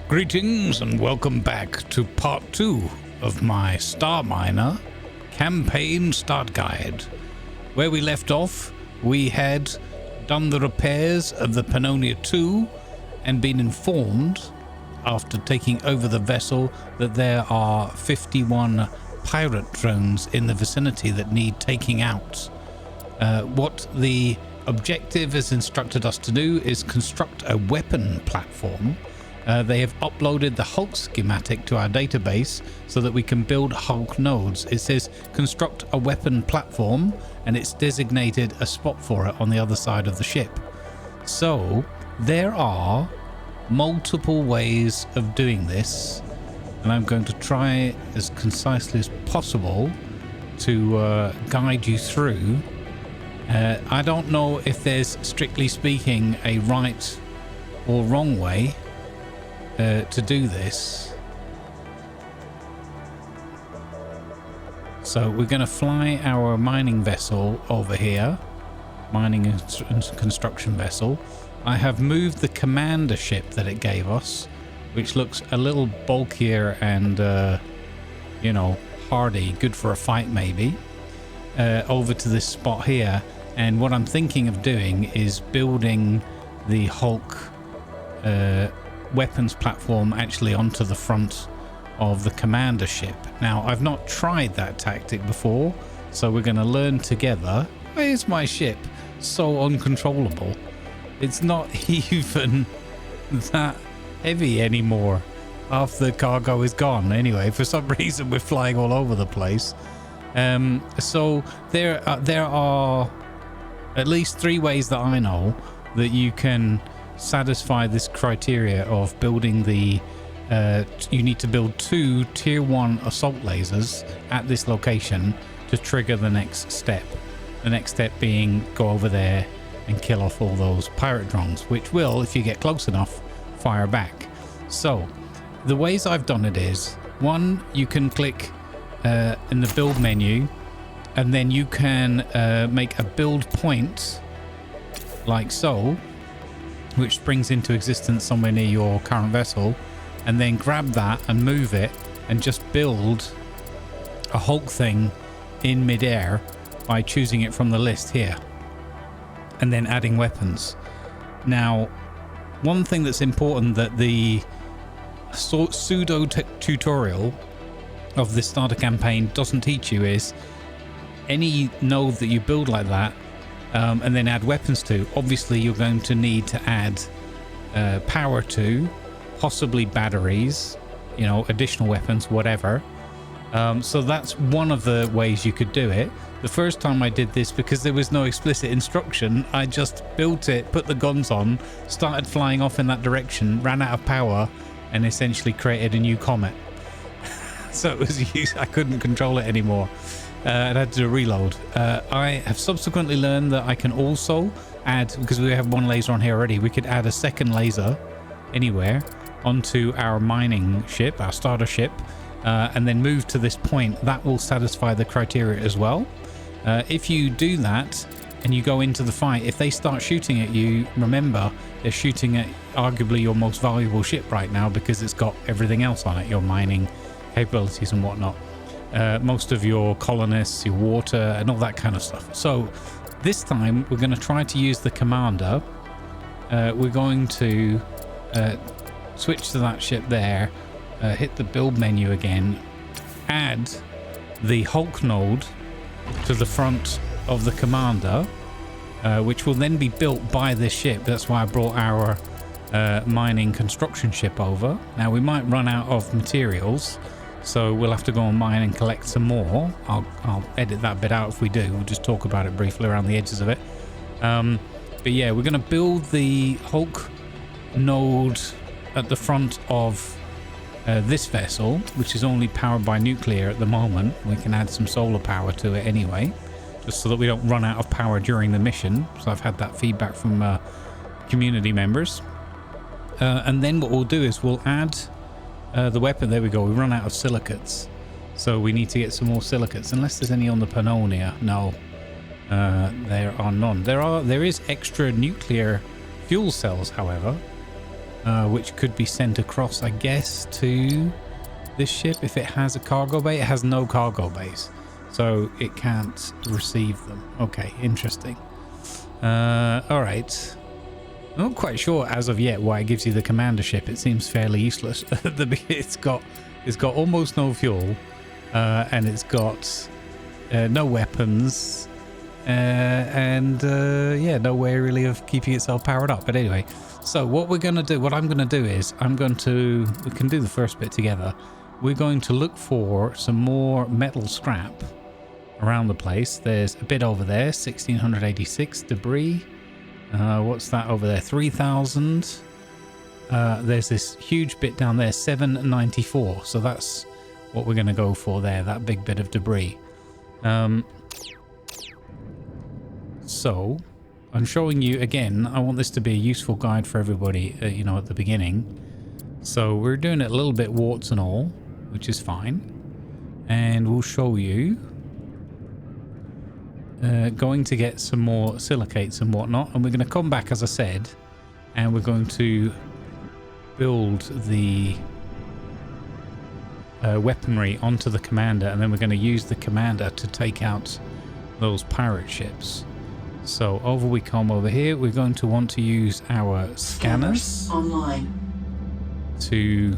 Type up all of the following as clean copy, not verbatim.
Greetings and welcome back to part 2 of my Starminer campaign start guide. Where we left off, we had done the repairs of the Pannonia 2 and been informed after taking over the vessel that there are 51 pirate drones in the vicinity that need taking out. What the objective has instructed us to do is construct a weapon platform. They have uploaded the Hulk schematic to our database so that we can build Hulk nodes. It says construct a weapon platform and it's designated a spot for it on the other side of the ship. So there are multiple ways of doing this, and I'm going to try as concisely as possible to guide you through. I don't know if there's, strictly speaking, a right or wrong way to do this. So we're going to fly our mining vessel over here, mining and construction vessel. I have moved the commander ship that it gave us, which looks a little bulkier and you know, hardy, good for a fight maybe, over to this spot here. And what I'm thinking of doing is building the Hulk weapons platform actually onto the front of the commander ship. Now, I've not tried that tactic before, so we're going to learn together. Why is my ship so uncontrollable? It's not even that heavy anymore. Half the cargo is gone. Anyway, for some reason we're flying all over the place. So there are at least 3 ways that I know that you can satisfy this criteria of building the you need to build 2 tier 1 assault lasers at this location to trigger the next step. The next step being go over there and kill off all those pirate drones, which will, if you get close enough, fire back. So the ways I've done it is, 1, you can click in the build menu, and then you can make a build point like so, which springs into existence somewhere near your current vessel, and then grab that and move it and just build a Hulk thing in midair by choosing it from the list here and then adding weapons. Now, one thing that's important that the pseudo tutorial of this starter campaign doesn't teach you is any node that you build like that and then add weapons to, obviously you're going to need to add power to, possibly batteries, you know, additional weapons, whatever. So that's one of the ways you could do it. The first time I did this, because there was no explicit instruction, I just built it, put the guns on, started flying off in that direction, ran out of power, and essentially created a new comet. So it was I couldn't control it anymore. I had to do a reload. I have subsequently learned that I can also add, because we have 1 laser on here already, we could add a second laser anywhere onto our mining ship, our starter ship, and then move to this point. That will satisfy the criteria as well. If you do that and you go into the fight, if they start shooting at you, remember they're shooting at arguably your most valuable ship right now because it's got everything else on it, your mining capabilities and whatnot. Most of your colonists, your water, and all that kind of stuff. So this time we're going to try to use the commander. We're going to switch to that ship there, hit the build menu again, add the Hulk node to the front of the commander, which will then be built by this ship. That's why I brought our mining construction ship over. Now we might run out of materials, so we'll have to go and mine and collect some more. I'll edit that bit out if we do. We'll just talk about it briefly around the edges of it. But yeah, we're going to build the Hulk node at the front of this vessel, which is only powered by nuclear at the moment. We can add some solar power to it anyway, just so that we don't run out of power during the mission. So I've had that feedback from community members. And then what we'll do is we'll add the weapon. There we go. We run out of silicates, so we need to get some more silicates, unless there's any on the Pannonia. No, there are none. There is extra nuclear fuel cells, however, which could be sent across, I guess, to this ship if it has a cargo bay. It has no cargo bays, so it can't receive them. Okay, interesting. All right. I'm not quite sure as of yet why it gives you the commander ship. It seems fairly useless. It's got almost no fuel, and it's got no weapons, and yeah, no way really of keeping itself powered up. But anyway, so what I'm gonna do is we can do the first bit together. We're going to look for some more metal scrap around the place. There's a bit over there, 1686 debris. What's that over there? 3000. There's this huge bit down there, 794. So that's what we're going to go for there, that big bit of debris. So I'm showing you again. I want this to be a useful guide for everybody, you know, at the beginning. So we're doing it a little bit warts and all, which is fine. And we'll show you going to get some more silicates and whatnot, and we're going to come back, as I said, and we're going to build the weaponry onto the commander, and then we're going to use the commander to take out those pirate ships. So we come over here. We're going to want to use our scanners online to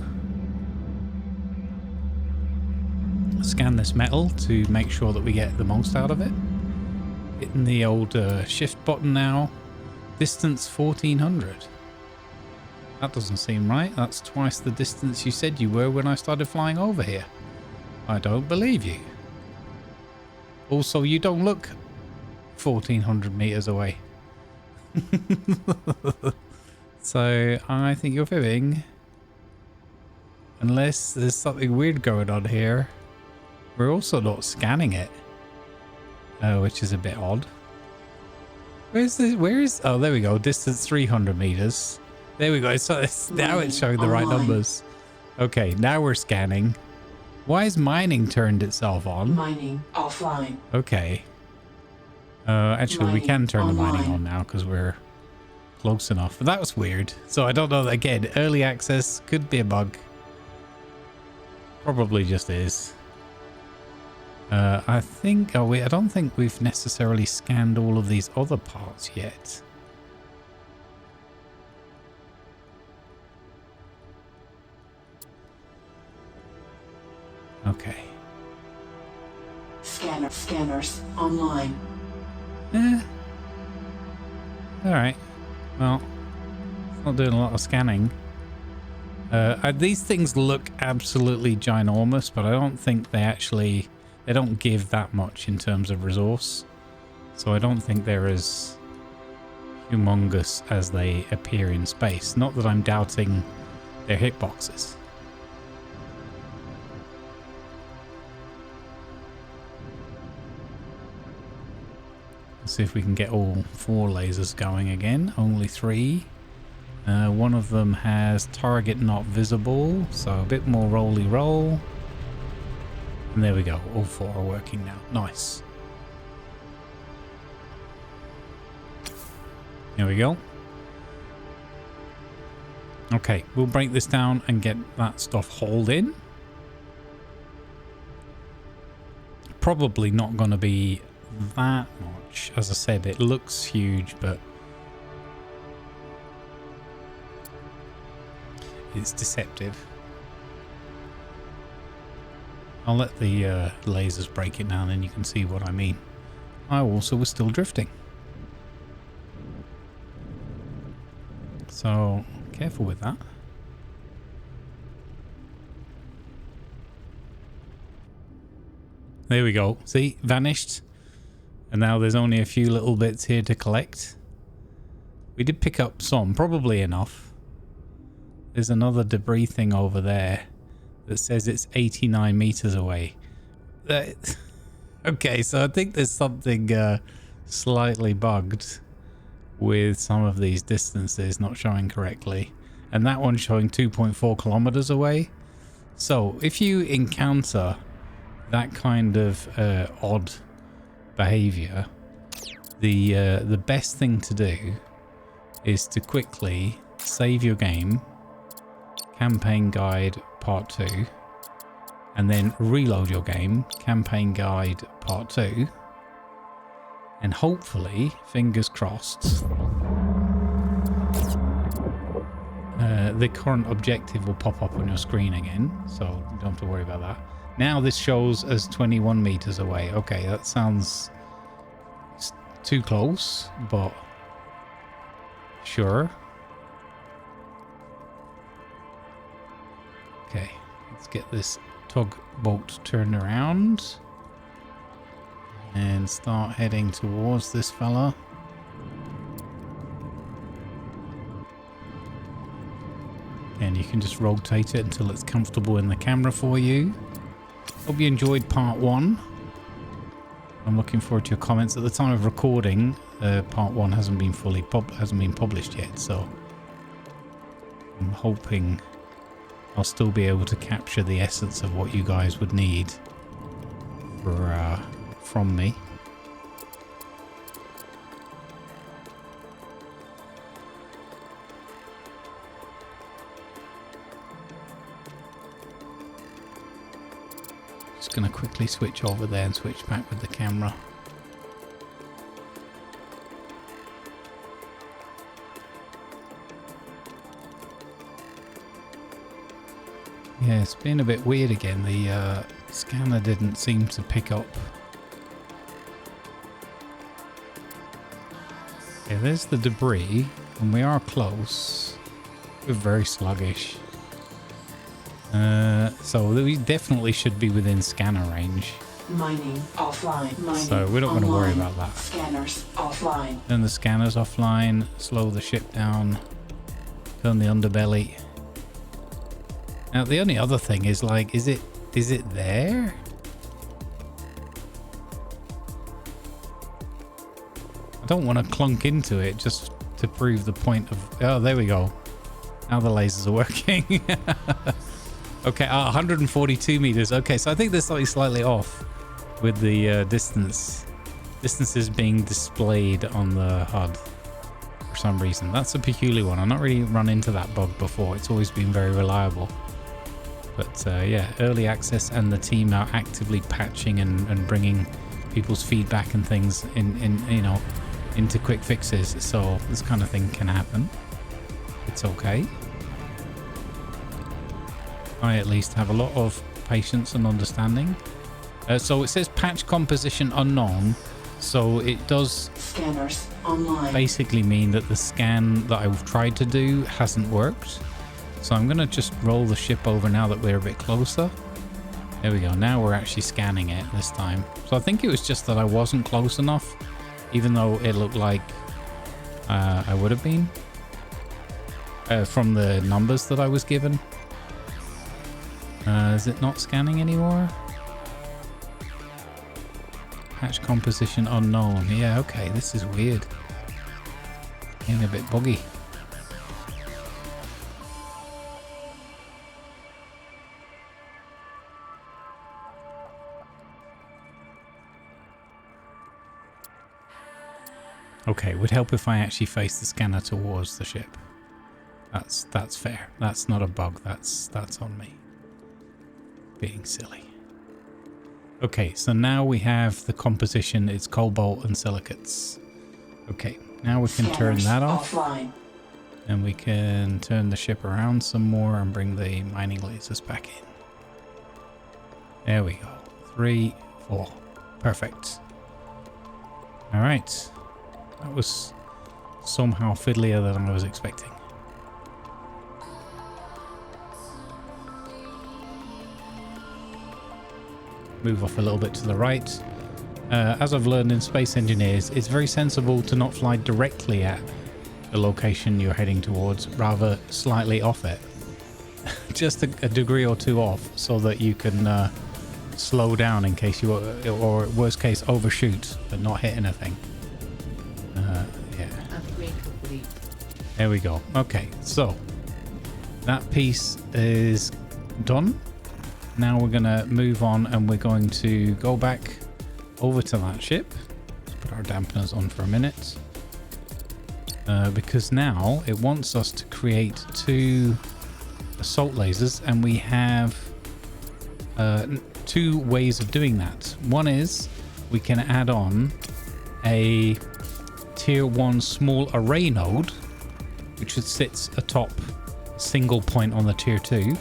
scan this metal to make sure that we get the most out of it. Hitting the old shift button now. Distance 1400. That doesn't seem right. That's twice the distance you said you were when I started flying over here. I don't believe you. Also, you don't look 1400 meters away. So I think you're fibbing. Unless there's something weird going on here. We're also not scanning it. Which is a bit odd. Where is oh, there we go, distance 300 meters. There we go. So now it's showing the right numbers. Okay, now we're scanning. Why is mining turned itself on? Mining offline. Okay. Actually, we can turn the mining on now because we're close enough. But that was weird. So I don't know. Again, early access could be a bug. Probably just is. I think, I don't think we've necessarily scanned all of these other parts yet. Okay. Scanners online. Alright. Well, it's not doing a lot of scanning. These things look absolutely ginormous, but I don't think they don't give that much in terms of resource. So I don't think they're as humongous as they appear in space. Not that I'm doubting their hitboxes. Let's see if we can get all 4 lasers going again. Only 3. One of them has target not visible, so a bit more roll. And there we go. All 4 are working now. Nice. There we go. Okay, we'll break this down and get that stuff hauled in. Probably not going to be that much. As I said, it looks huge, but it's deceptive. I'll let the lasers break it down and you can see what I mean. I also was still drifting. So, careful with that. There we go. See, vanished. And now there's only a few little bits here to collect. We did pick up some, probably enough. There's another debris thing over there that says it's 89 meters away. Okay, so I think there's something slightly bugged with some of these distances not showing correctly. And that one's showing 2.4 kilometers away. So if you encounter that kind of odd behavior, the best thing to do is to quickly save your game campaign guide part 2, and then reload your game, campaign guide part 2, and hopefully, fingers crossed, the current objective will pop up on your screen again, so you don't have to worry about that. Now this shows as 21 meters away. Okay, that sounds too close, but sure. Okay, let's get this tugboat turned around and start heading towards this fella. And you can just rotate it until it's comfortable in the camera for you. Hope you enjoyed part 1. I'm looking forward to your comments. At the time of recording, part 1 hasn't been published yet, so I'm hoping I'll still be able to capture the essence of what you guys would need from me. Just going to quickly switch over there and switch back with the camera. Yeah, it's been a bit weird again. The scanner didn't seem to pick up. Yeah, there's the debris, and we are close. We're very sluggish. So we definitely should be within scanner range. Mining offline. Mining so we're not going to worry about that. Scanners offline. Turn the scanners offline. Slow the ship down. Turn the underbelly. Now the only other thing is, like, is it there? I don't want to clunk into it just to prove the point of... Oh, there we go. Now the lasers are working. Okay, 142 meters. Okay, so I think there's something slightly off with the distances being displayed on the HUD for some reason. That's a peculiar one. I've not really run into that bug before. It's always been very reliable. But yeah, early access, and the team are actively patching and bringing people's feedback and things into quick fixes. So this kind of thing can happen. It's okay. I at least have a lot of patience and understanding. So it says patch composition unknown. So it does scanners online. Basically mean that the scan that I've tried to do hasn't worked. So I'm going to just roll the ship over now that we're a bit closer. There we go. Now we're actually scanning it this time. So I think it was just that I wasn't close enough, even though it looked like I would have been from the numbers that I was given. Is it not scanning anymore? Patch composition unknown. Yeah, okay. This is weird. Getting a bit buggy. Okay, it would help if I actually face the scanner towards the ship. That's fair. That's not a bug. That's on me. Being silly. Okay, so now we have the composition. It's cobalt and silicates. Okay, now we can turn that off. Offline. And we can turn the ship around some more and bring the mining lasers back in. There we go. 3, 4. Perfect. All right. That was somehow fiddlier than I was expecting. Move off a little bit to the right. As I've learned in Space Engineers, it's very sensible to not fly directly at the location you're heading towards, rather slightly off it. Just a degree or two off, so that you can slow down in case you, or worst case, overshoot but not hit anything. Yeah. Upgrade complete. There we go. Okay, so that piece is done. Now we're going to move on, and we're going to go back over to that ship. Let's put our dampeners on for a minute. Because now it wants us to create 2 assault lasers, and we have two ways of doing that. One is we can add on a tier 1 small array node, which sits atop a single point on the tier 2.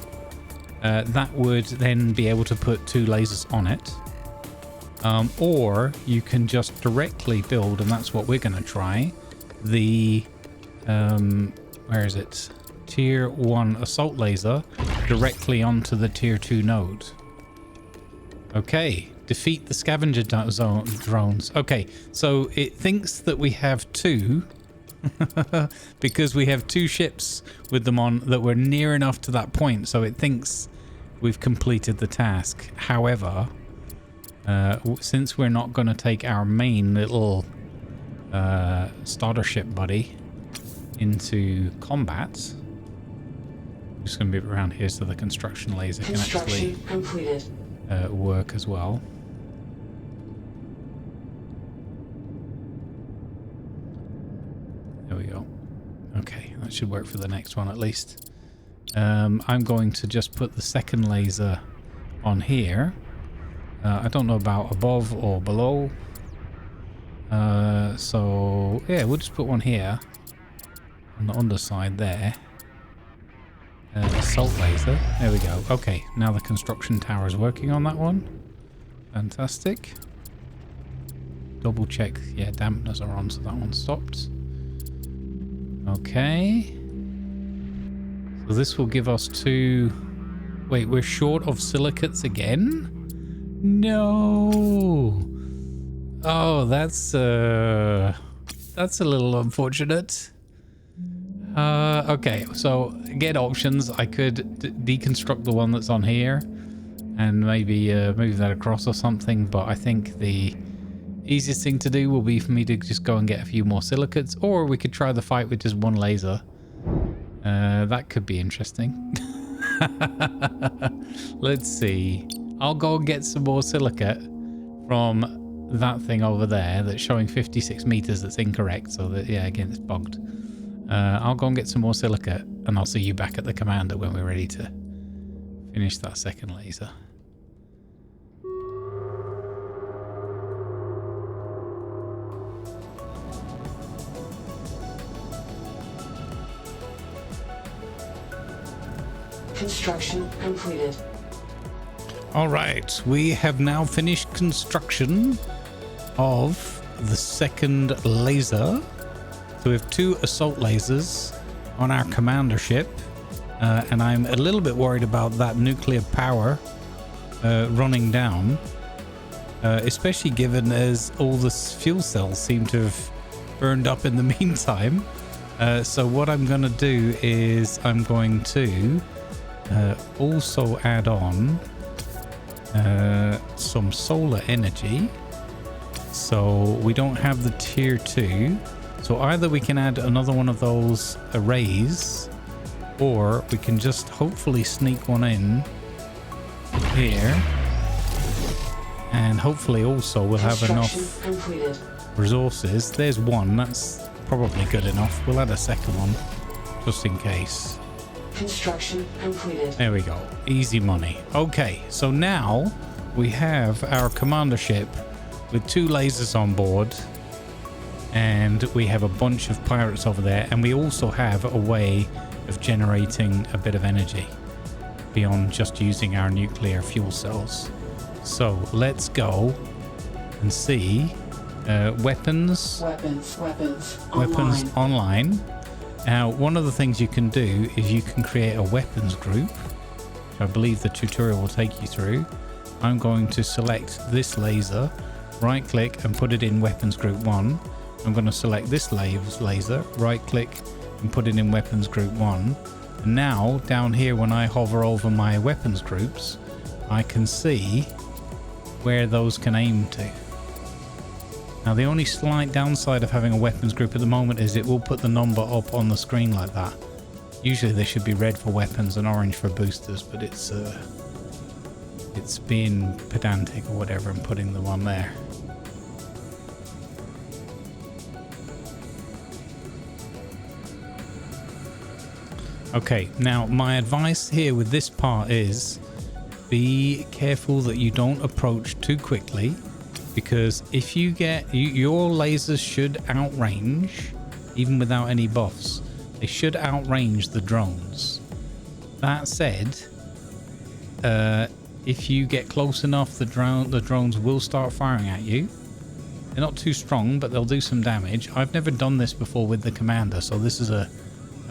That would then be able to put 2 lasers on it. Or you can just directly build, and that's what we're going to try, the where is it, tier 1 assault laser directly onto the tier 2 node. Okay, defeat the scavenger drones. Okay, so it thinks that we have 2 because we have 2 ships with them on that were near enough to that point, so it thinks we've completed the task. However, since we're not going to take our main little starter ship buddy into combat, I'm just going to move it around here so the construction laser can actually completed. Work as well. There we go. Okay, that should work for the next one at least. I'm going to just put the second laser on here. I don't know about above or below. So yeah, we'll just put one here on the underside there. Assault laser. There we go. Okay, now the construction tower is working on that one. Fantastic. Double check. Yeah, dampeners are on, so that one stopped. Okay. So this will give us 2... Wait, we're short of silicates again? No. Oh, that's a little unfortunate. Okay, so get options. I could deconstruct the one that's on here and maybe move that across or something, but I think the easiest thing to do will be for me to just go and get a few more silicates, or we could try the fight with just one laser. That could be interesting. Let's see. I'll go and get some more silicate from that thing over there that's showing 56 meters. That's incorrect, so that, yeah, again, it's bugged. I'll go and get some more silicate, and I'll see you back at the commander when we're ready to finish that second laser. Construction completed. All right, we have now finished construction of the second laser. So we have 2 assault lasers on our commander ship, and I'm a little bit worried about that nuclear power running down, especially given as all the fuel cells seem to have burned up in the meantime. So what I'm going to do is I'm going to also add on some solar energy, so we don't have the tier 2. So either we can add another one of those arrays, or we can just hopefully sneak one in here, and hopefully also we'll have enough resources. There's one, that's probably good enough. We'll add a second one just in case. Construction completed. There we go. Easy money. Okay, so now we have our commander ship with 2 lasers on board, and we have a bunch of pirates over there, and we also have a way of generating a bit of energy beyond just using our nuclear fuel cells. So let's go and see weapons online. Now, one of the things you can do is you can create a weapons group, which I believe the tutorial will take you through. I'm going to select this laser, right click and put it in weapons group 1. I'm going to select this laser, right click and put it in weapons group 1. And now down here, when I hover over my weapons groups, I can see where those can aim to. Now, the only slight downside of having a weapons group at the moment is it will put the number up on the screen like that. Usually they should be red for weapons and orange for boosters, but it's being pedantic or whatever and putting the one there. Okay, now my advice here with this part is be careful that you don't approach too quickly, because if you get your lasers should outrange, even without any buffs, they should outrange the drones. That said, if you get close enough, the drones will start firing at you. They're not too strong, but they'll do some damage. I've never done this before with the commander, so this is a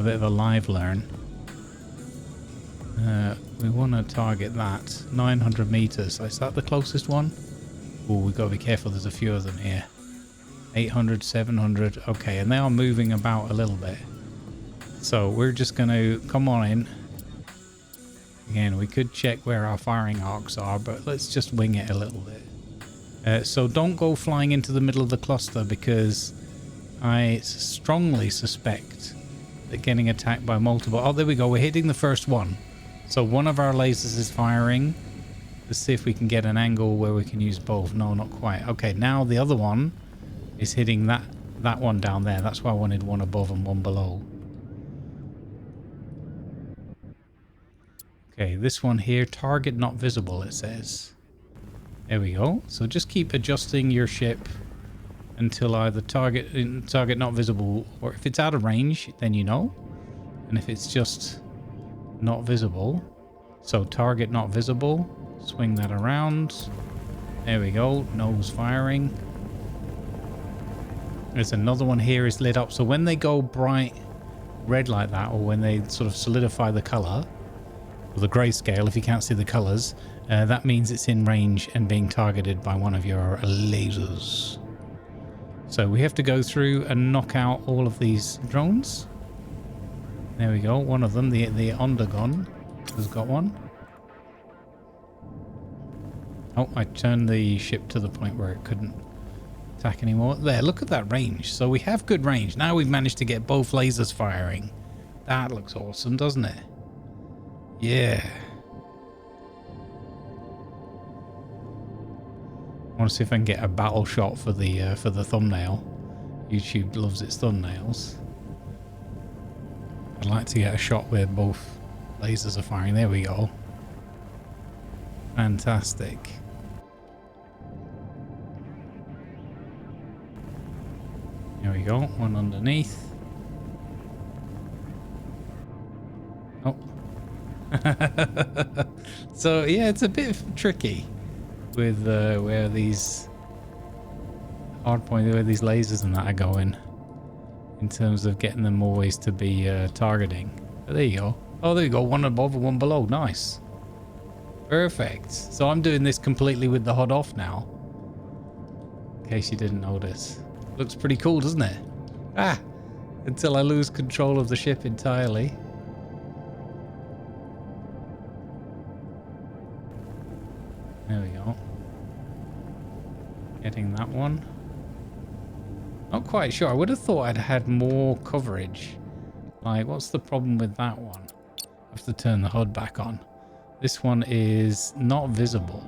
bit of a live learn. We want to target that 900 meters. Is that the closest one? Oh, we've got to be careful. There's a few of them here. 800, 700. Okay, and they are moving about a little bit. So we're just going to come on in. Again, we could check where our firing arcs are, but let's just wing it a little bit. So don't go flying into the middle of the cluster, because I strongly suspect that getting attacked by multiple... Oh, there we go. We're hitting the first one. So one of our lasers is firing. Let's see if we can get an angle where we can use both. No, not quite. Okay, now the other one is hitting that one down there. That's why I wanted one above and one below. Okay, this one here, target not visible, it says. There we go. So just keep adjusting your ship until either target not visible, or if it's out of range, then you know. And if it's just not visible, so target not visible, swing that around. There we go. Nose firing. There's another one here is lit up. So when they go bright red like that, or when they sort of solidify the color, or the grayscale, if you can't see the colors, that means it's in range and being targeted by one of your lasers. So we have to go through and knock out all of these drones. There we go. One of them, the Undergon, has got one. Oh, I turned the ship to the point where it couldn't attack anymore. There, look at that range. So we have good range. Now we've managed to get both lasers firing. That looks awesome, doesn't it? Yeah. I want to see if I can get a battle shot for the thumbnail. YouTube loves its thumbnails. I'd like to get a shot where both lasers are firing. There we go. Fantastic. There we go. One underneath. Oh. So yeah, it's a bit tricky with where these hardpoint, where these lasers and that are going, in terms of getting them always to be targeting. But there you go. Oh, there you go. One above and one below. Nice. Perfect. So I'm doing this completely with the HUD off now, in case you didn't notice. Looks pretty cool, doesn't it? Ah, until I lose control of the ship entirely. There we go. Getting that one. Not quite sure. I would have thought I'd had more coverage. Like, what's the problem with that one? I have to turn the HUD back on. This one is not visible.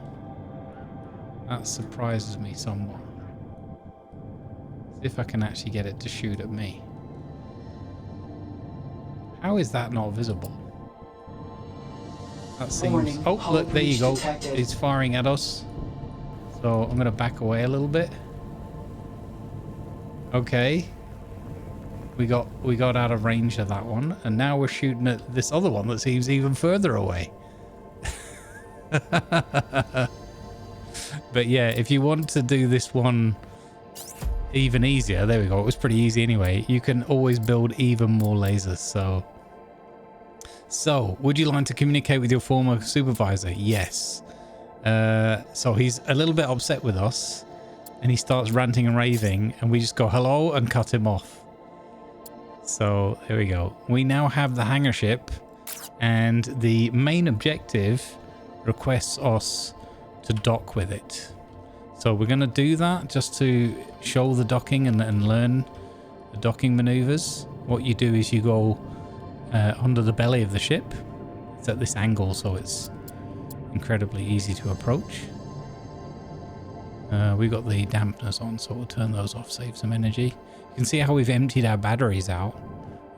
That surprises me somewhat. See if I can actually get it to shoot at me. How is that not visible? That seems... Warning, oh, hull look, there you breach go. detected. It's firing at us. So I'm going to back away a little bit. Okay. We got out of range of that one, and now we're shooting at this other one that seems even further away. But yeah, if you want to do this one even easier, there we go. It was pretty easy anyway. You can always build even more lasers. So would you like to communicate with your former supervisor? Yes. So he's a little bit upset with us, and he starts ranting and raving, and we just go hello and cut him off. So there we go. We now have the hangar ship, and the main objective requests us to dock with it. So we're going to do that just to show the docking and learn the docking maneuvers. What you do is you go under the belly of the ship. It's at this angle, so it's incredibly easy to approach. We've got the dampeners on, so we'll turn those off, save some energy. You can see how we've emptied our batteries out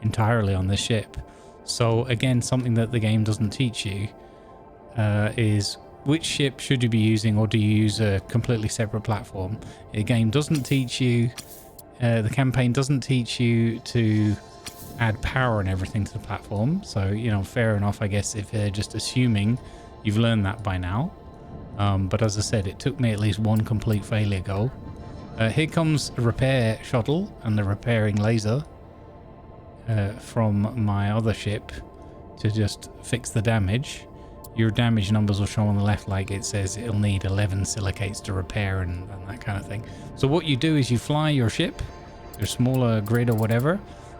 entirely on this ship. So again, something that the game doesn't teach you is which ship should you be using, or do you use a completely separate platform? The game doesn't teach you, the campaign doesn't teach you to add power and everything to the platform. So, you know, fair enough, I guess, if they're just assuming you've learned that by now. But as I said, it took me at least one complete failure go. Here comes a repair shuttle and the repairing laser from my other ship to just fix the damage. Your damage numbers will show on the left, like it says it'll need 11 silicates to repair and that kind of thing. So what you do is you fly your ship, your smaller grid or whatever,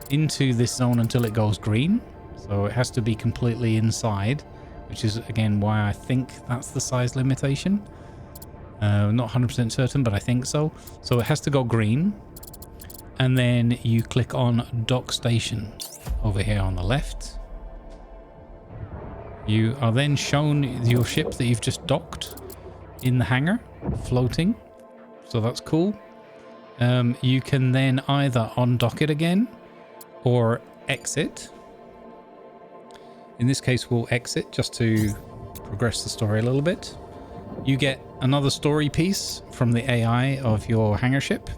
into this zone until it goes green. So it has to be completely inside, which is again why I think that's the size limitation. Not 100% certain, but I think so. So it has to go green. And then you click on Dock Station over here on the left. You are then shown your ship that you've just docked in the hangar, floating. So that's cool. You can then either undock it again or exit. In this case, we'll exit just to progress the story a little bit. You get another story piece from the AI of your hangar ship.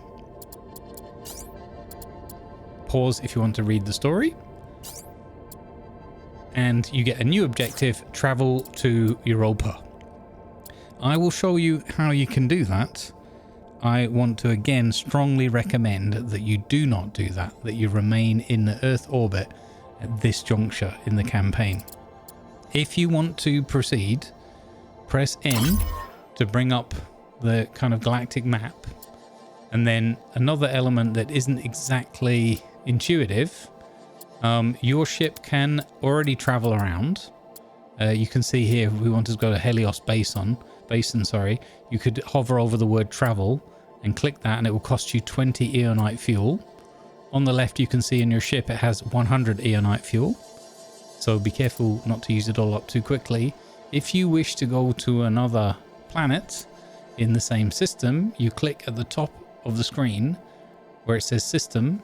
Pause if you want to read the story. And you get a new objective, travel to Europa. I will show you how you can do that. I want to again strongly recommend that you do not do that, that you remain in the Earth orbit at this juncture in the campaign. If you want to proceed, press N to bring up the kind of galactic map. And then another element that isn't exactly intuitive, your ship can already travel around. You can see here, if we wanted to go to Helios Basin, you could hover over the word travel and click that, and it will cost you 20 Eonite fuel. On the left, you can see in your ship it has 100 Eonite fuel, so be careful not to use it all up too quickly. If you wish to go to another planet in the same system, you click at the top of the screen where it says system,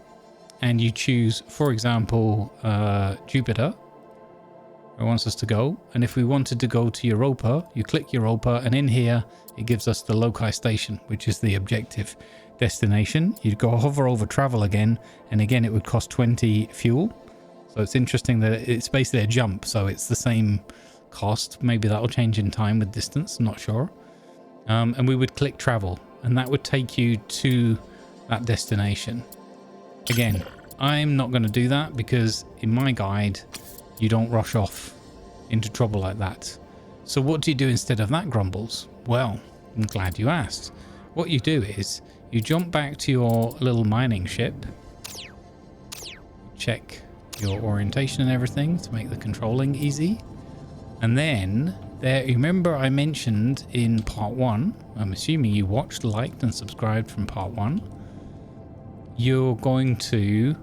and you choose, for example, Jupiter, where it wants us to go. And if we wanted to go to Europa, you click Europa, and in here it gives us the loci station, which is the objective destination. You'd go hover over travel again, and again it would cost 20 fuel. So it's interesting that it's basically a jump, so it's the same cost. Maybe that'll change in time with distance, I'm not sure. And we would click travel, and that would take you to that destination. Again, I'm not going to do that because in my guide, you don't rush off into trouble like that. So what do you do instead of that, Grumbles? Well, I'm glad you asked. What you do is you jump back to your little mining ship, check your orientation and everything to make the controlling easy. And then there, you remember I mentioned in part 1, I'm assuming you watched, liked and subscribed from part 1. You're going to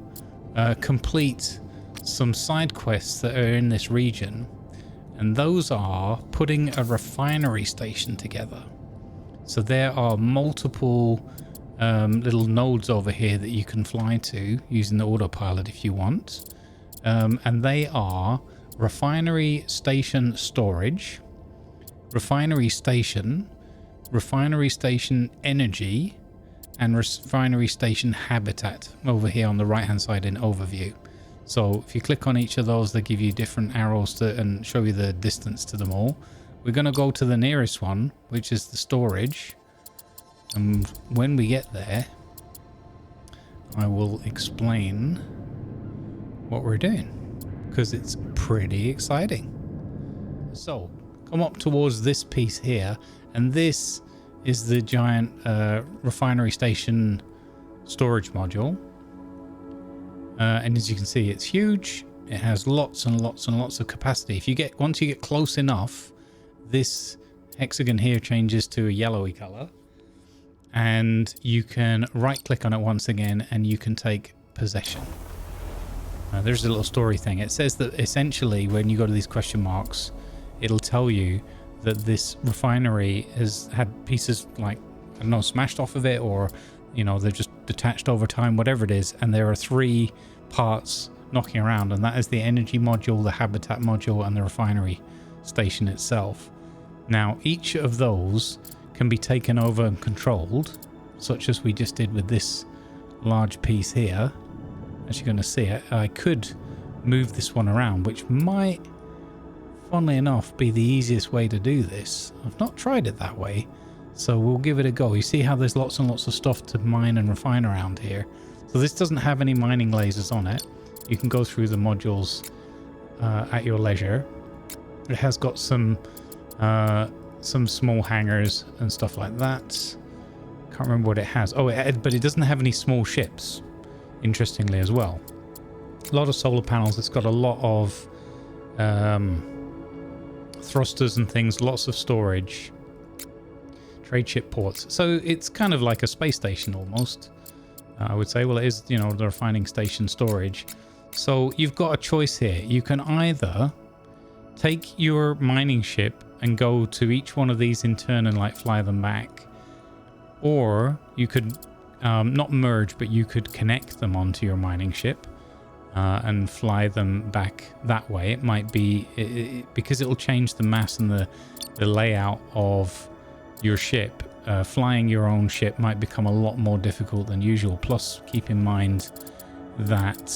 complete some side quests that are in this region, and those are putting a refinery station together. So there are multiple little nodes over here that you can fly to using the autopilot if you want, and they are Refinery Station Storage, Refinery Station, Refinery Station Energy, and Refinery Station Habitat over here on the right hand side in overview. So if you click on each of those, they give you different arrows to and show you the distance to them all. We're going to go to the nearest one, which is the storage, and when we get there I will explain what we're doing, because it's pretty exciting. So come up towards this piece here, and this is the giant refinery station storage module, and as you can see, it's huge. It has lots and lots and lots of capacity. Once you get close enough, this hexagon here changes to a yellowy color, and you can right click on it once again and you can take possession. There's a little story thing. It says that essentially when you go to these question marks, it'll tell you that this refinery has had pieces, like, I don't know, smashed off of it, or, you know, they're just detached over time, whatever it is. And there are 3 parts knocking around, and that is the energy module, the habitat module, and the refinery station itself. Now, each of those can be taken over and controlled, such as we just did with this large piece here. As you're going to see it, I could move this one around, which might, funnily enough, be the easiest way to do this. I've not tried it that way, so we'll give it a go. You see how there's lots and lots of stuff to mine and refine around here. So this doesn't have any mining lasers on it. You can go through the modules at your leisure. It has got some small hangars and stuff like that. Can't remember what it has. Oh, but it doesn't have any small ships, interestingly, as well. A lot of solar panels. It's got a lot of thrusters and things, lots of storage, trade ship ports. So it's kind of like a space station almost, I would say. Well, it is, you know, the refining station storage. So you've got a choice here. You can either take your mining ship and go to each one of these in turn and like fly them back, or you could not merge, but you could connect them onto your mining ship and fly them back that way. It might be because it'll change the mass and the layout of your ship. Flying your own ship might become a lot more difficult than usual. Plus, keep in mind that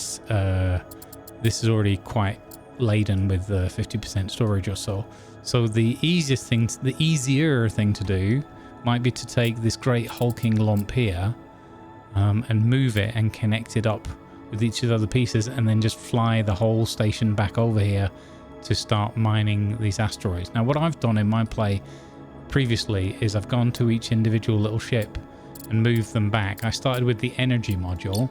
this is already quite laden with 50% storage or so. So the easier thing to do might be to take this great hulking lump here and move it and connect it up with each of the other pieces, and then just fly the whole station back over here to start mining these asteroids. Now, what I've done in my play previously is I've gone to each individual little ship and moved them back. I started with the energy module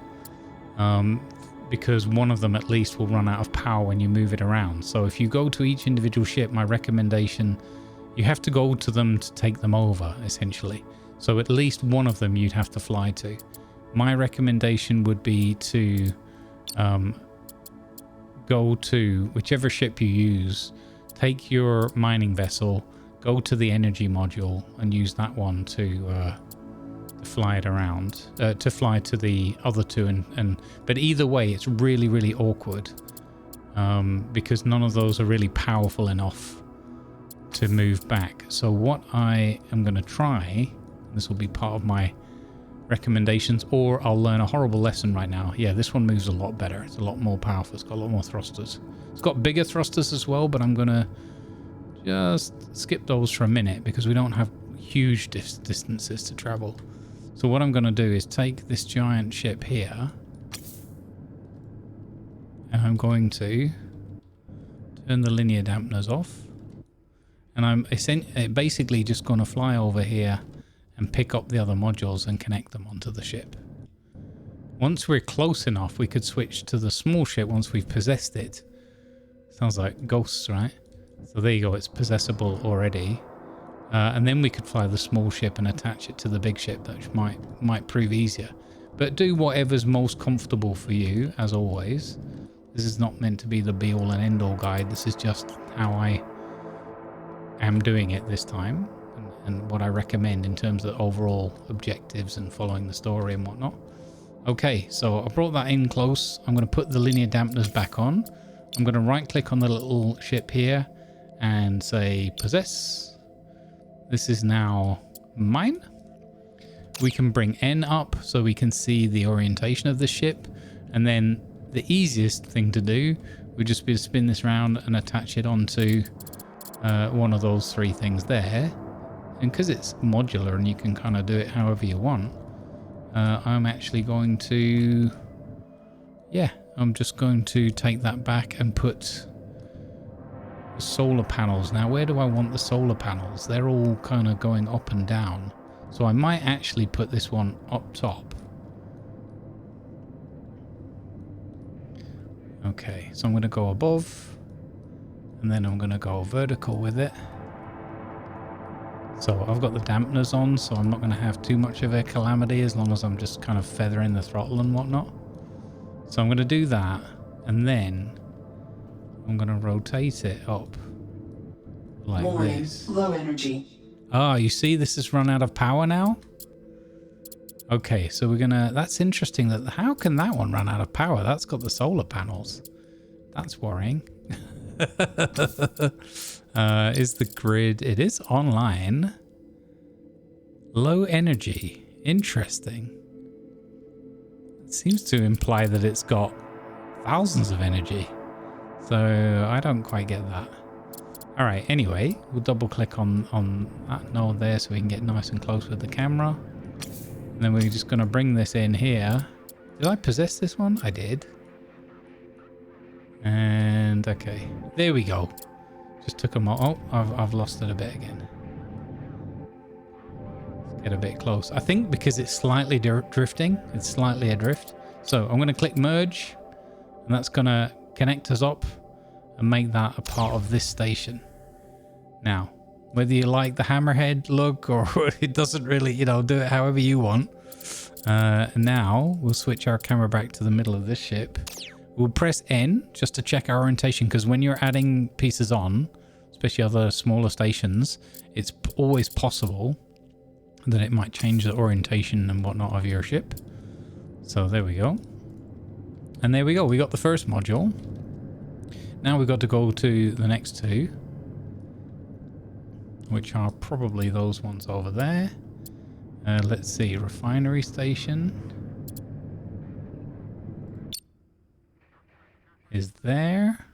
because one of them at least will run out of power when you move it around. So if you go to each individual ship, my recommendation, you have to go to them to take them over, essentially. So at least one of them you'd have to fly to. My recommendation would be to go to whichever ship you use, take your mining vessel, go to the energy module and use that one to fly it around, to fly to the other two. But either way, it's really, really awkward because none of those are really powerful enough to move back. So what I am going to try, this will be part of my recommendations, or I'll learn a horrible lesson right now. Yeah, this one moves a lot better. It's a lot more powerful. It's got a lot more thrusters. It's got bigger thrusters as well, but I'm going to just skip those for a minute because we don't have huge distances to travel. So what I'm going to do is take this giant ship here and I'm going to turn the linear dampeners off, and I'm basically just going to fly over here and pick up the other modules and connect them onto the ship. Once we're close enough, we could switch to the small ship once we've possessed it. Sounds like ghosts, right? So there you go, it's possessable already. And then we could fly the small ship and attach it to the big ship, which might prove easier. But do whatever's most comfortable for you, as always. This is not meant to be the be-all and end-all guide. This is just how I am doing it this time, and what I recommend in terms of overall objectives and following the story and whatnot. Okay, so I brought that in close. I'm going to put the linear dampeners back on. I'm going to right-click on the little ship here and say possess. This is now mine. We can bring N up so we can see the orientation of the ship, and then the easiest thing to do would just be to spin this round and attach it onto one of those three things there. And because it's modular and you can kind of do it however you want, I'm actually going to, I'm just going to take that back and put the solar panels. Now, where do I want the solar panels? They're all kind of going up and down. So I might actually put this one up top. Okay, so I'm going to go above, and then I'm going to go vertical with it. So I've got the dampeners on, so I'm not going to have too much of a calamity as long as I'm just kind of feathering the throttle and whatnot. So I'm going to do that, and then I'm going to rotate it up like this. Low energy. Ah, you see this has run out of power now? Okay, so we're gonna, that's interesting that, how can that one run out of power? That's got the solar panels. That's worrying. Is the grid, it is online. Low energy, interesting. It seems to imply that it's got thousands of energy. So I don't quite get that. All right, anyway, we'll double click on that node there so we can get nice and close with the camera. And then we're just going to bring this in here. Did I possess this one? I did. And okay, there we go. Just took them all. Oh, I've lost it a bit again. Let's get a bit close. I think because it's slightly drifting, it's slightly adrift. So I'm going to click merge, and that's going to connect us up and make that a part of this station. Now, whether you like the hammerhead look or it doesn't really, you know, do it however you want. Now we'll switch our camera back to the middle of this ship. We'll press N just to check our orientation, because when you're adding pieces on, especially other smaller stations, it's always possible that it might change the orientation and whatnot of your ship. So there we go. And there we go. We got the first module. Now we've got to go to the next two, which are probably those ones over there. Let's see, Refinery Station is there.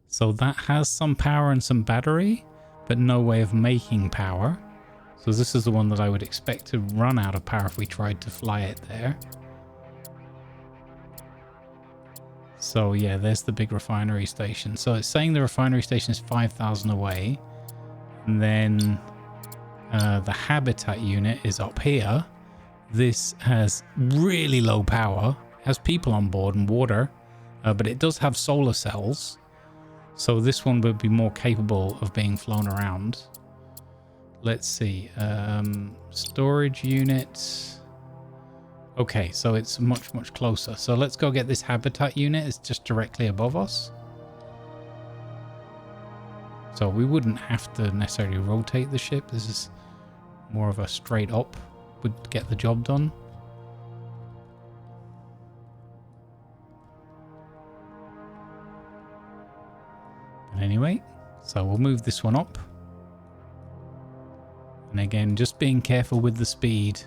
So that has some power and some battery, but no way of making power. So this is the one that I would expect to run out of power if we tried to fly it there. So yeah, there's the big refinery station. So it's saying the refinery station is 5,000 away. And then the habitat unit is up here. This has really low power, has people on board and water, but it does have solar cells. So this one would be more capable of being flown around. Let's see, storage unit. Okay, so it's much, much closer. So let's go get this habitat unit. It's just directly above us. So we wouldn't have to necessarily rotate the ship. This is more of a straight up, would get the job done. But anyway, so we'll move this one up. And again, just being careful with the speed,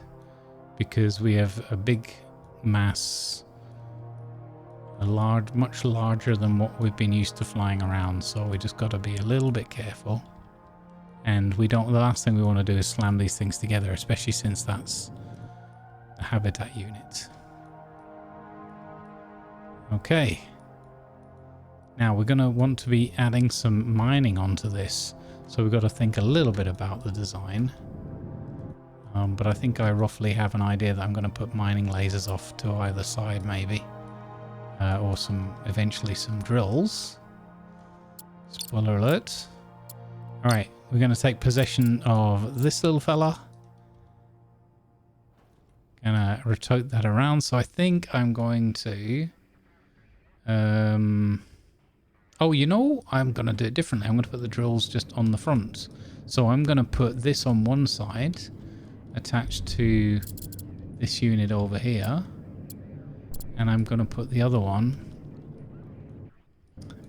because we have a big mass, much larger than what we've been used to flying around. So we just got to be a little bit careful. And we don't, the last thing we want to do is slam these things together, especially since that's a habitat unit. Okay. Now we're going to want to be adding some mining onto this. So we've got to think a little bit about the design. But I think I roughly have an idea that I'm going to put mining lasers off to either side maybe. Or eventually some drills. Spoiler alert. Alright, we're going to take possession of this little fella. Gonna rotate that around. So I think I'm going to... oh, you know, I'm going to do it differently. I'm going to put the drills just on the front. So I'm going to put this on one side, attached to this unit over here. And I'm going to put the other one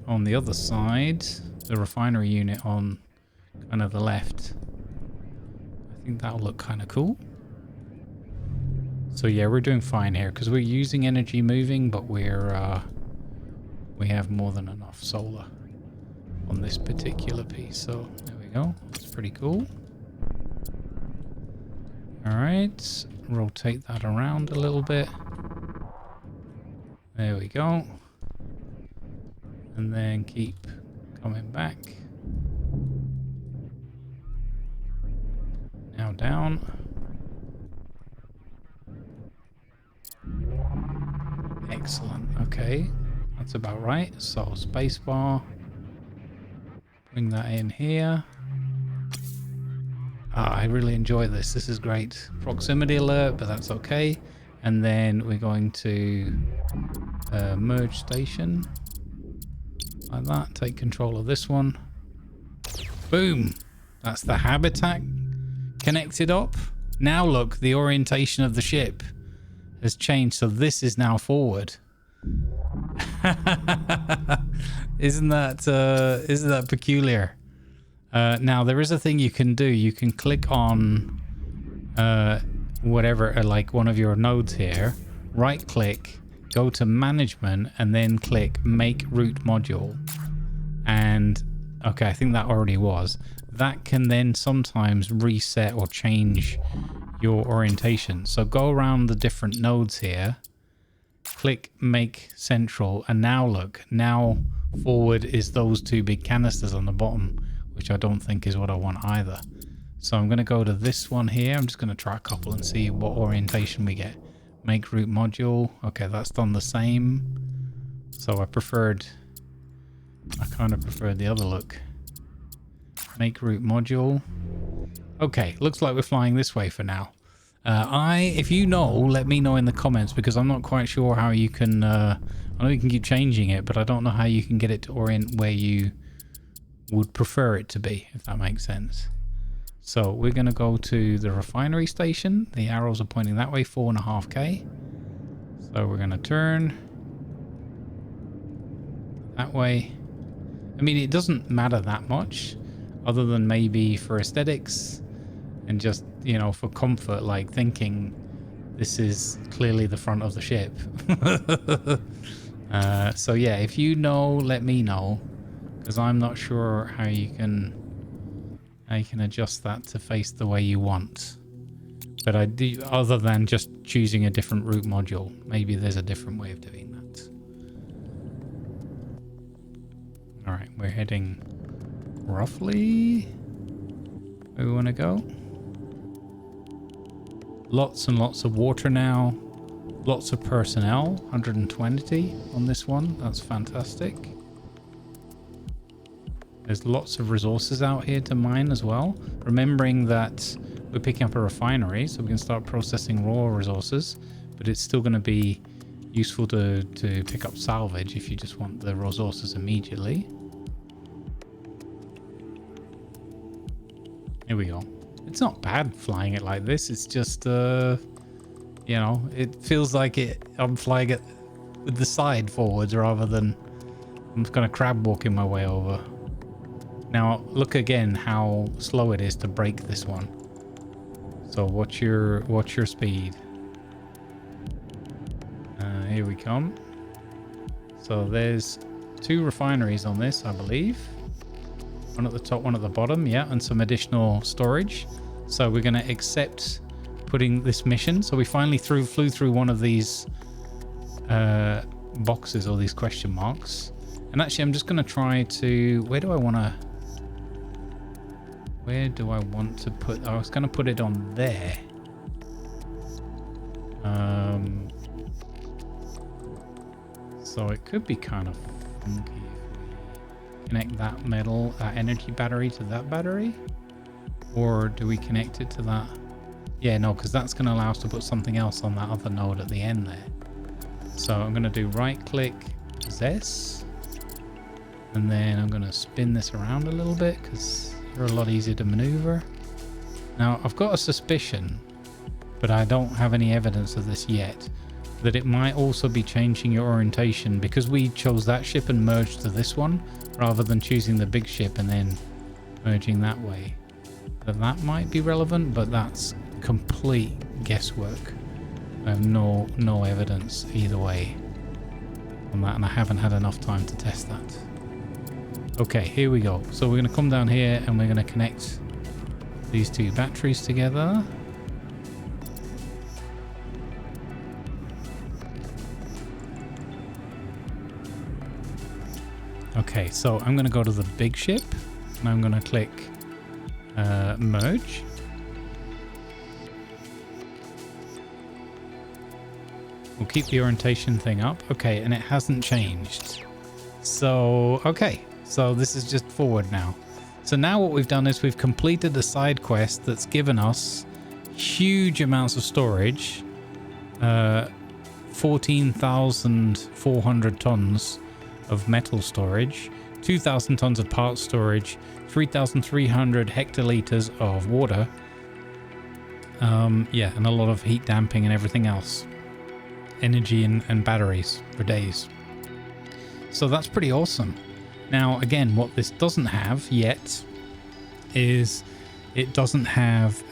on the other side, the refinery unit on kind of the left. I think that'll look kind of cool. So yeah, we're doing fine here because we're using energy moving, but we have more than enough solar on this particular piece. So there we go. That's pretty cool. All right, rotate that around a little bit. There we go. And then keep coming back. Now down. Excellent. Okay. That's about right. So spacebar. Bring that in here. I really enjoy this. This is great. Proximity alert, but that's okay. And then we're going to merge station. Like that. Take control of this one. Boom. That's the habitat connected up. Now look, the orientation of the ship has changed, so this is now forward. Isn't that peculiar? Now there is a thing you can do. You can click on whatever, like one of your nodes here, right click, go to management, and then click make route module. And okay, I think that already was. That can then sometimes reset or change your orientation. So go around the different nodes here, click make central, and now look, now forward is those two big canisters on the bottom, which I don't think is what I want either. So I'm going to go to this one here. I'm just going to try a couple and see what orientation we get. Make route module. Okay, that's done the same. So I kind of preferred the other look. Make route module. Okay, looks like we're flying this way for now. If you know, let me know in the comments, because I'm not quite sure how you can, I know you can keep changing it, but I don't know how you can get it to orient where you would prefer it to be, if that makes sense. So we're going to go to the refinery station. The arrows are pointing that way, 4.5k. So we're going to turn that way. I mean, it doesn't matter that much, other than maybe for aesthetics and just, you know, for comfort, like thinking this is clearly the front of the ship. So yeah, if you know, let me know, because I'm not sure how you can adjust that to face the way you want. But I do, other than just choosing a different route module. Maybe there's a different way of doing that. All right, we're heading roughly where we want to go. Lots and lots of water now. Lots of personnel. 120 on this one. That's fantastic. There's lots of resources out here to mine as well. Remembering that we're picking up a refinery, so we can start processing raw resources. But it's still going to be useful to pick up salvage if you just want the resources immediately. Here we go. It's not bad flying it like this. It's just, you know, it feels like I'm flying it with the side forwards rather than I'm just kind of crab walking my way over. Now, look again how slow it is to break this one. So what's your speed? Here we come. So there's 2 refineries on this, I believe. One at the top, one at the bottom, yeah, and some additional storage. So we're going to accept putting this mission. So we finally flew through one of these boxes, or these question marks. And actually, I'm just going to try to... Where do I want to put... I was going to put it on there. So it could be kind of funky. Connect that energy battery to that battery, or do we connect it to that? Yeah, no, because that's going to allow us to put something else on that other node at the end there. So I'm going to do right click possess, and then I'm going to spin this around a little bit because they're a lot easier to maneuver. Now I've got a suspicion, but I don't have any evidence of this yet, that it might also be changing your orientation because we chose that ship and merged to this one rather than choosing the big ship and then merging that way. That might be relevant, but that's complete guesswork. I have no evidence either way on that, and I haven't had enough time to test that. Okay, here we go. So we're going to come down here and we're going to connect these 2 batteries together. Okay, so I'm going to go to the big ship and I'm going to click merge. We'll keep the orientation thing up. Okay, and it hasn't changed. So, okay, so this is just forward now. So now what we've done is we've completed the side quest that's given us huge amounts of storage. 14,400 tons of metal storage, 2,000 tons of parts storage, 3,300 hectoliters of water, Yeah, and a lot of heat damping and everything else. Energy and batteries for days. So that's pretty awesome. Now, again, what this doesn't have yet is it doesn't have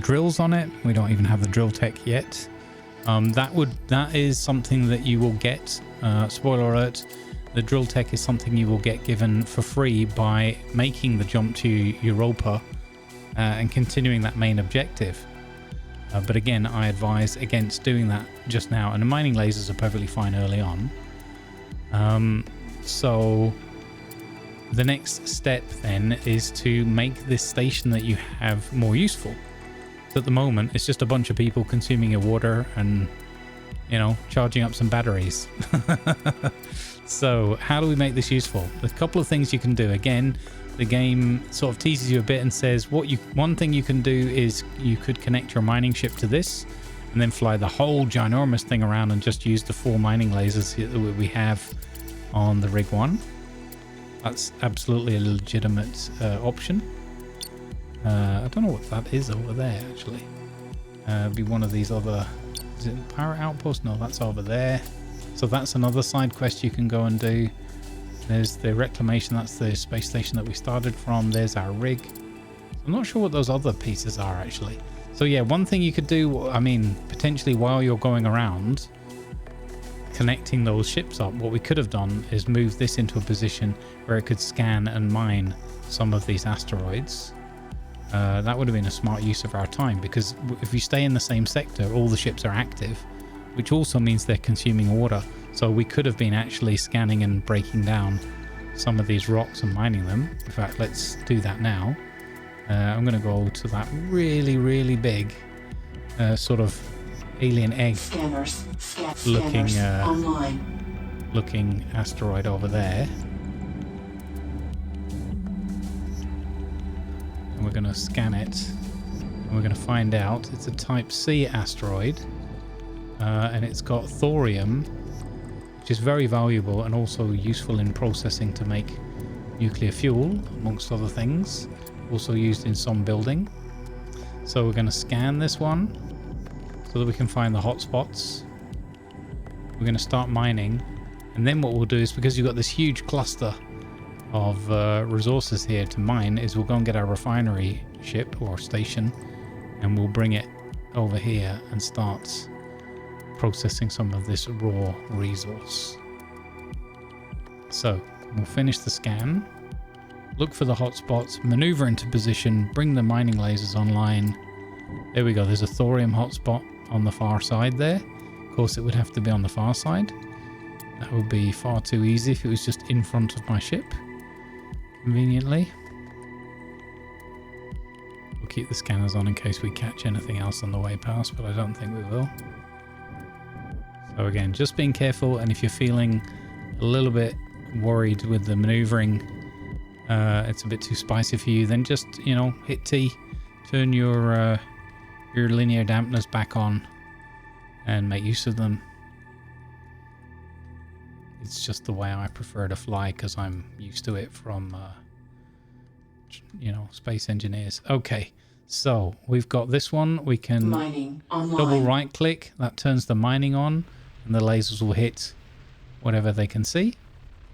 drills on it. We don't even have the drill tech yet. That is something that you will get. Spoiler alert, the drill tech is something you will get given for free by making the jump to Europa and continuing that main objective. But again, I advise against doing that just now, and the mining lasers are perfectly fine early on. So the next step then is to make this station that you have more useful. At the moment, it's just a bunch of people consuming your water and, you know, charging up some batteries. So how do we make this useful? There's a couple of things you can do. Again, the game sort of teases you a bit and says one thing you can do is you could connect your mining ship to this and then fly the whole ginormous thing around and just use the 4 mining lasers that we have on the Rig 1. That's absolutely a legitimate option. I don't know what that is over there, actually. It'd be one of these other... Is it power outpost? No, that's over there. So that's another side quest you can go and do. There's the reclamation. That's the space station that we started from. There's our rig. I'm not sure what those other pieces are, actually. So yeah, one thing you could do, I mean, potentially while you're going around connecting those ships up, what we could have done is move this into a position where it could scan and mine some of these asteroids. That would have been a smart use of our time, because if you stay in the same sector, all the ships are active, which also means they're consuming water. So we could have been actually scanning and breaking down some of these rocks and mining them. In fact, let's do that now. I'm going to go to that really, really big sort of alien egg looking asteroid over there. And we're going to scan it. And we're going to find out it's a Type C asteroid. And it's got thorium, which is very valuable and also useful in processing to make nuclear fuel, amongst other things. Also used in some building. So we're going to scan this one so that we can find the hotspots. We're going to start mining, and then what we'll do is, because you've got this huge cluster of resources here to mine, is we'll go and get our refinery ship or station, and we'll bring it over here and start processing some of this raw resource. So we'll finish the scan, look for the hotspots, maneuver into position, bring the mining lasers online. There we go, there's a thorium hotspot on the far side there. Of course, it would have to be on the far side. That would be far too easy if it was just in front of my ship, conveniently. We'll keep the scanners on in case we catch anything else on the way past, but I don't think we will. So again, just being careful, and if you're feeling a little bit worried with the maneuvering, it's a bit too spicy for you, then just, you know, hit T, turn your linear dampeners back on and make use of them. It's just the way I prefer to fly because I'm used to it from, you know, space engineers. Okay, so we've got this one. We can double right click. That turns the mining on, and the lasers will hit whatever they can see.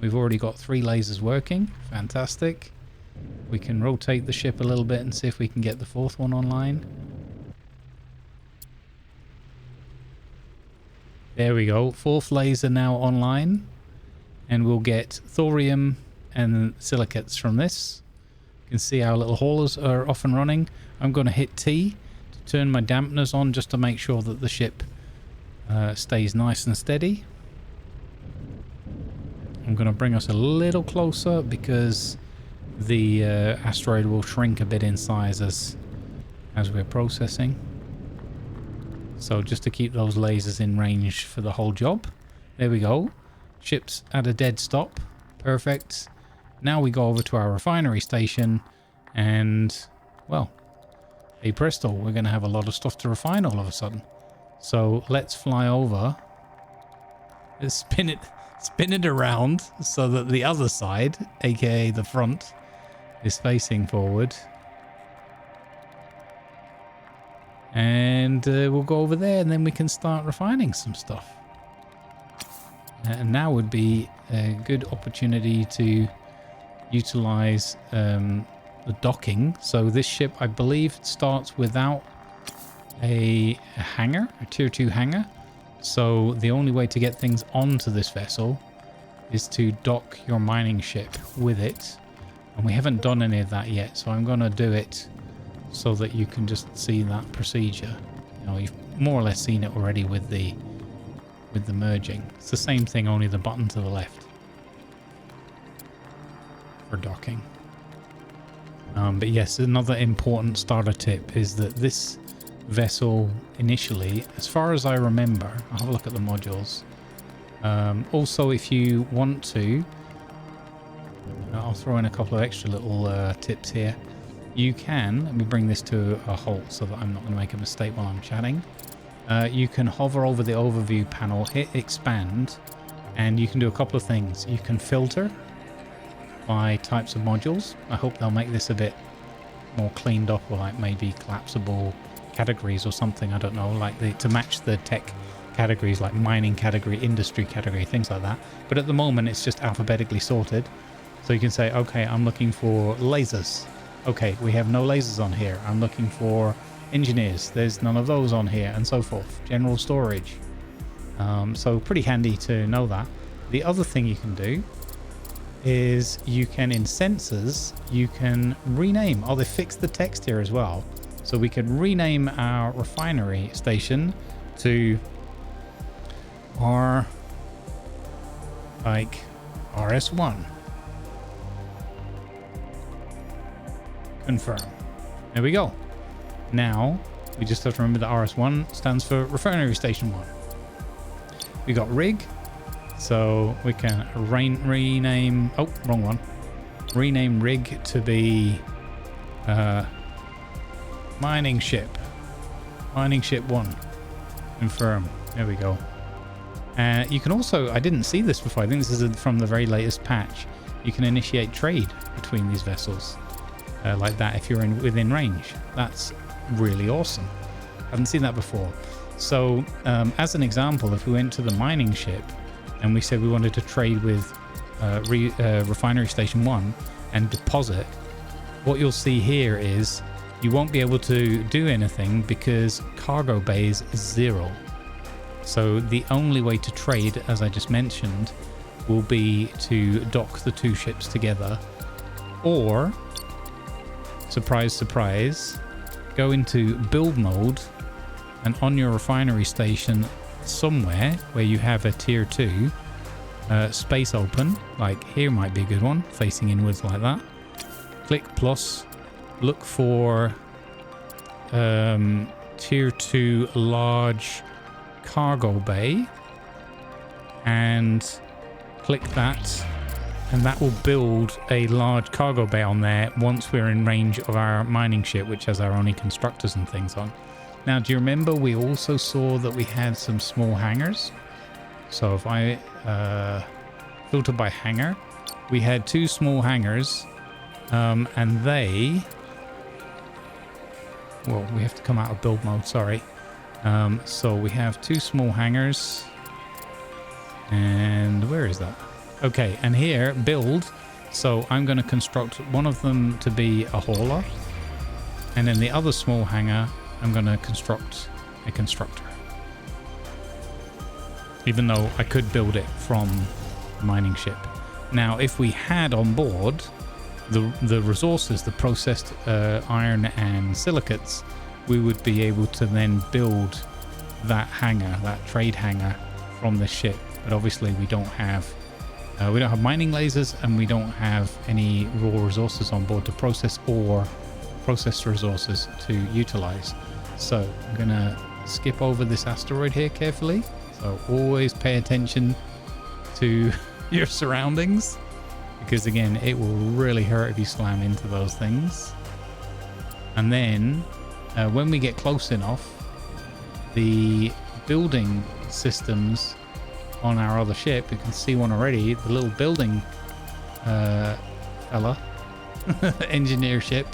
We've already got 3 lasers working. Fantastic. We can rotate the ship a little bit and see if we can get the 4th one online. There we go. 4th laser now online. And we'll get thorium and silicates from this. You can see our little haulers are off and running. I'm going to hit T to turn my dampeners on just to make sure that the ship stays nice and steady. I'm going to bring us a little closer because the asteroid will shrink a bit in size as we're processing. So just to keep those lasers in range for the whole job. There we go. Ship's at a dead stop. Perfect. Now we go over to our refinery station and, well, hey presto, we're going to have a lot of stuff to refine all of a sudden. So let's fly over. Let's spin it around so that the other side, aka the front, is facing forward. And we'll go over there and then we can start refining some stuff. And now would be a good opportunity to utilize the docking. So this ship, I believe, starts without a hangar, a tier 2 hangar. So the only way to get things onto this vessel is to dock your mining ship with it. And we haven't done any of that yet, so I'm going to do it so that you can just see that procedure. You know, you've more or less seen it already with the merging. It's the same thing, only the button to the left for docking. But yes, another important starter tip is that this vessel initially, as far as I remember, I'll have a look at the modules. Also, if you want to, I'll throw in a couple of extra little tips here. You can, let me bring this to a halt so that I'm not going to make a mistake while I'm chatting. You can hover over the overview panel, hit expand, and you can do a couple of things. You can filter by types of modules. I hope they'll make this a bit more cleaned up, or like maybe collapsible categories or something, I don't know, like to match the tech categories, like mining category, industry category, things like that. But at the moment it's just alphabetically sorted. So you can say, okay, I'm looking for lasers. Okay, we have no lasers on here. I'm looking for engineers. There's none of those on here, and so forth. General storage. So pretty handy to know that. The other thing you can do is you can, in sensors, you can rename. Oh, they fixed the text here as well. So we could rename our refinery station to RS1. Confirm. There we go. Now we just have to remember that RS1 stands for Refinery Station 1. We got rig, so we can rename. Oh, wrong one. Rename rig to be mining ship. Mining ship 1. Confirm. There we go. You can also, I didn't see this before, I think this is from the very latest patch. You can initiate trade between these vessels like that if you're within range. That's really awesome. I haven't seen that before. So as an example, if we went to the mining ship and we said we wanted to trade with Refinery Station 1 and deposit, what you'll see here is you won't be able to do anything because cargo bays is 0. So the only way to trade, as I just mentioned, will be to dock the two ships together, or, surprise, surprise, go into build mode, and on your refinery station somewhere where you have a tier 2 space open, like here might be a good one, facing inwards like that. Click plus, look for tier 2 large cargo bay, and click that, and that will build a large cargo bay on there once we're in range of our mining ship, which has our only constructors and things on. Now, do you remember we also saw that we had some small hangars? So if I filter by hangar, we had 2 small hangars, and they, well, we have to come out of build mode, sorry. So we have 2 small hangars, and where is that? Okay, and here, build. So I'm going to construct one of them to be a hauler, and then the other small hangar, I'm going to construct a constructor. Even though I could build it from the mining ship. Now, if we had on board the resources, the processed iron and silicates, we would be able to then build that hangar, that trade hangar, from the ship. But obviously we don't have mining lasers, and we don't have any raw resources on board to process, or processed resources to utilize. So I'm gonna skip over this asteroid here carefully. So always pay attention to your surroundings, because again, it will really hurt if you slam into those things. And then when we get close enough, the building systems on our other ship, you can see one already, the little building fella, engineer ship,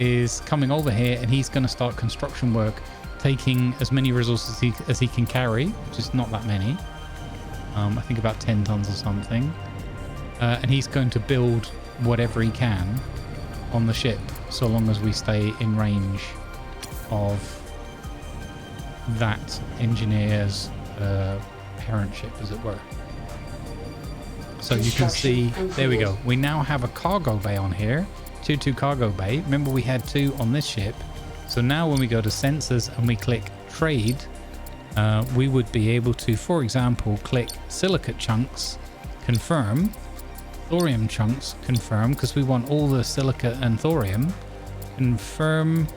is coming over here, and he's going to start construction work, taking as many resources as he can carry, which is not that many. I think about 10 tons or something. And he's going to build whatever he can on the ship, so long as we stay in range of that engineer's parent ship, as it were. So you can see, there we go. We now have a cargo bay on here, tier 2 cargo bay. Remember, we had 2 on this ship. So now when we go to sensors and we click trade, we would be able to, for example, click silicate chunks, confirm, thorium chunks, confirm, because we want all the silica and thorium, confirm,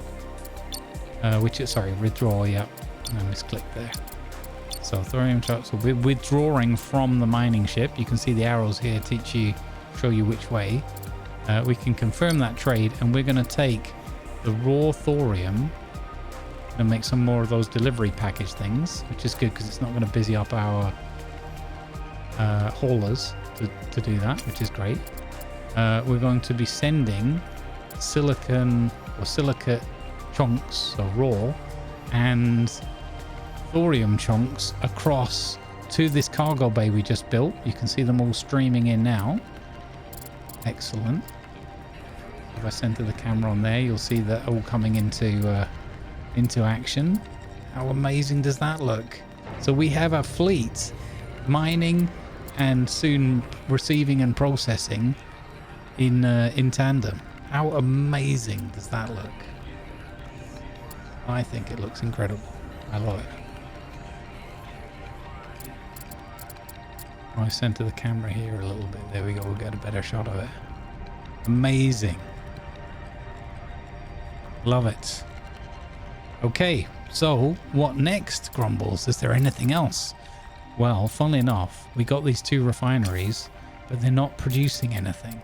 withdraw, yeah, I misclicked there. So thorium chunks will be withdrawing from the mining ship. You can see the arrows here show you which way. We can confirm that trade, and we're going to take the raw thorium and make some more of those delivery package things, which is good because it's not going to busy up our haulers to do that, which is great. We're going to be sending silicon or silicate chunks, so raw, and thorium chunks across to this cargo bay we just built. You can see them all streaming in now. Excellent. If I center the camera on there, you'll see that all coming into action. How amazing does that look? So we have a fleet mining and soon receiving and processing in tandem. How amazing does that look? I think it looks incredible. I love it. I center the camera here a little bit. There we go. We'll get a better shot of it. Amazing. Love it. Okay, so what next, Grumbles? Is there anything else? Well, funnily enough, we got these 2 refineries, but they're not producing anything.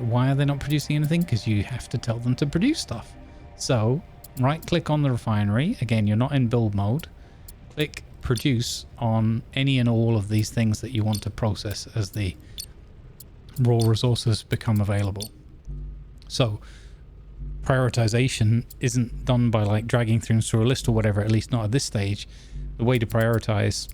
Why are they not producing anything? Because you have to tell them to produce stuff. So, right-click on the refinery. Again, you're not in build mode. Click produce on any and all of these things that you want to process as the raw resources become available. So, prioritization isn't done by like dragging things through a list or whatever, at least not at this stage. The way to prioritize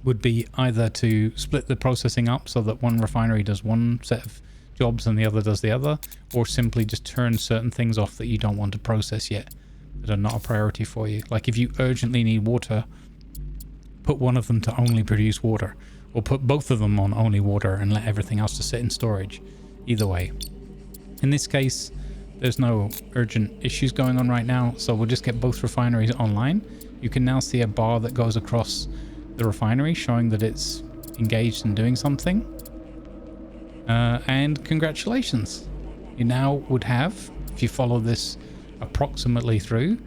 would be either to split the processing up so that one refinery does one set of jobs and the other does the other, or simply just turn certain things off that you don't want to process yet, that are not a priority for you. Like if you urgently need water, put one of them to only produce water, or put both of them on only water and let everything else to sit in storage. Either way. In this case, there's no urgent issues going on right now, so we'll just get both refineries online. You can now see a bar that goes across the refinery showing that it's engaged in doing something. And congratulations. You now would have, if you follow this approximately through,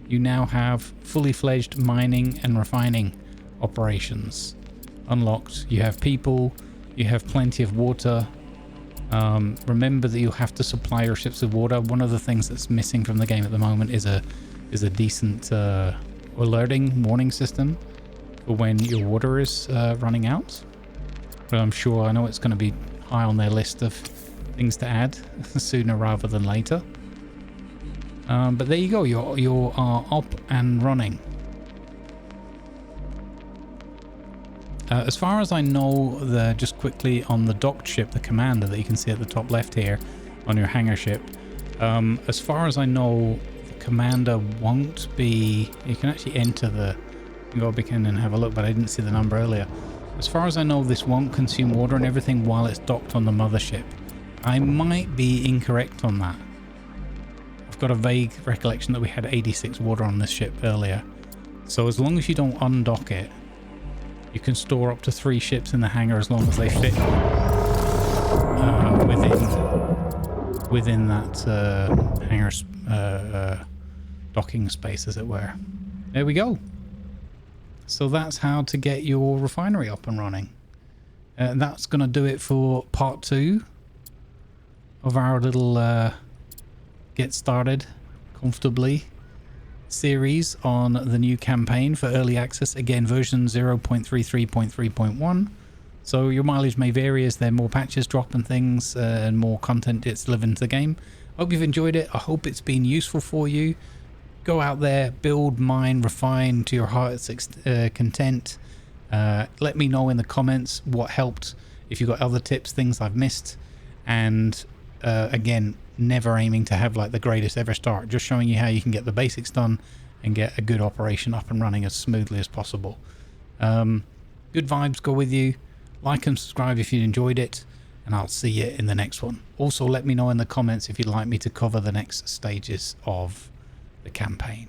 you now have fully fledged mining and refining operations unlocked. You have people, you have plenty of water. Remember that you'll have to supply your ships with water. One of the things that's missing from the game at the moment is a decent alerting warning system for when your water is running out. But I know it's going to be high on their list of things to add sooner rather than later. But there you go, you are up and running. As far as I know, just quickly on the docked ship, the commander that you can see at the top left here on your hangar ship, as far as I know, the commander won't be, you can actually enter you go back in and have a look, but I didn't see the number earlier. As far as I know, this won't consume water and everything while it's docked on the mothership. I might be incorrect on that. I've got a vague recollection that we had 86 water on this ship earlier. So as long as you don't undock it, you can store up to 3 ships in the hangar as long as they fit within that hangar's docking space, as it were. There we go. So that's how to get your refinery up and running. That's going to do it for part 2 of our little get started comfortably series on the new campaign for early access. Again, version 0.33.3.1. So your mileage may vary as there are more patches drop and things and more content gets delivered into the game. Hope you've enjoyed it. I hope it's been useful for you. Go out there, build, mine, refine to your heart's content. Let me know in the comments what helped, if you've got other tips, things I've missed. And again, never aiming to have like the greatest ever start, just showing you how you can get the basics done and get a good operation up and running as smoothly as possible. Good vibes go with you. Like and subscribe if you enjoyed it, and I'll see you in the next one. Also, let me know in the comments if you'd like me to cover the next stages of the campaign.